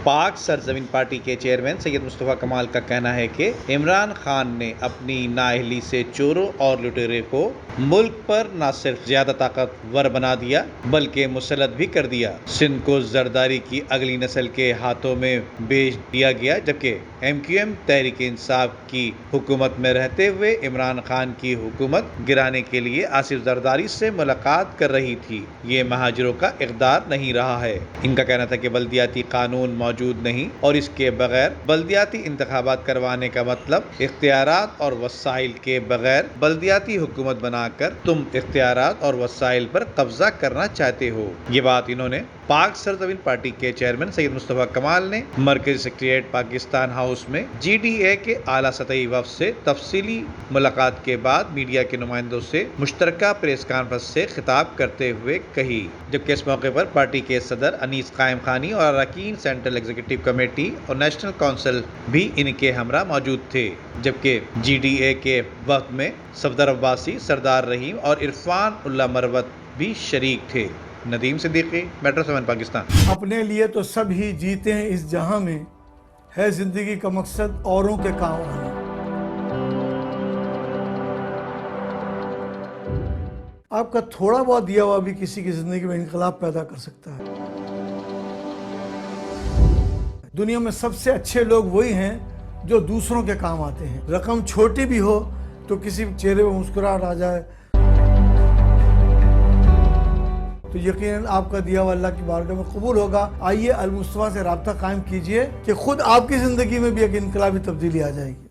پاک سرزمین پارٹی کے چیئرمین سید مصطفیٰ کمال کا کہنا ہے کہ عمران خان نے اپنی نااہلی سے چوروں اور لٹیرے کو ملک پر نہ صرف زیادہ طاقتور بنا دیا بلکہ مسلط بھی کر دیا۔ سندھ کو زرداری کی اگلی نسل کے ہاتھوں میں بیچ دیا گیا، جبکہ MQM تحریک انصاف کی حکومت میں رہتے ہوئے عمران خان کی حکومت گرانے کے لیے آصف زرداری سے ملاقات کر رہی تھی۔ یہ مہاجروں کا اقدار نہیں رہا ہے۔ ان کا کہنا تھا کہ بلدیاتی قانون موجود نہیں اور اس کے بغیر بلدیاتی انتخابات کروانے کا مطلب اختیارات اور وسائل کے بغیر بلدیاتی حکومت بنا کر تم اختیارات اور وسائل پر قبضہ کرنا چاہتے ہو۔ یہ بات انہوں نے پاک سرزمین پارٹی کے چیئرمین سید مصطفیٰ کمال نے مرکزی سیکریٹریٹ پاکستان ہاؤس میں GDA کے اعلیٰ سطحی وفد سے تفصیلی ملاقات کے بعد میڈیا کے نمائندوں سے مشترکہ پریس کانفرنس سے خطاب کرتے ہوئے کہی، جبکہ اس موقع پر پارٹی کے صدر انیس قائم خانی اور اراکین سینٹرل ایگزیکٹو کمیٹی اور نیشنل کونسل بھی ان کے ہمراہ موجود تھے، جبکہ GDA کے وفد میں صفدر عباسی، سردار رحیم اور عرفان اللہ مروت بھی شریک تھے۔ ندیم صدیقی، میٹرو 7 پاکستان۔ اپنے لیے تو سب ہی جیتے ہیں اس جہاں میں، ہے زندگی کا مقصد اوروں کے کام آنا۔ آپ کا تھوڑا بہت دیا ہوا بھی کسی کی زندگی میں انقلاب پیدا کر سکتا ہے۔ دنیا میں سب سے اچھے لوگ وہی ہیں جو دوسروں کے کام آتے ہیں۔ رقم چھوٹی بھی ہو تو کسی چہرے پہ مسکراہٹ آ جائے تو یقیناً آپ کا دیا ہوا اللہ کی بارگاہ میں قبول ہوگا۔ آئیے المصطفیٰ سے رابطہ قائم کیجئے کہ خود آپ کی زندگی میں بھی ایک انقلابی تبدیلی آ جائے گی۔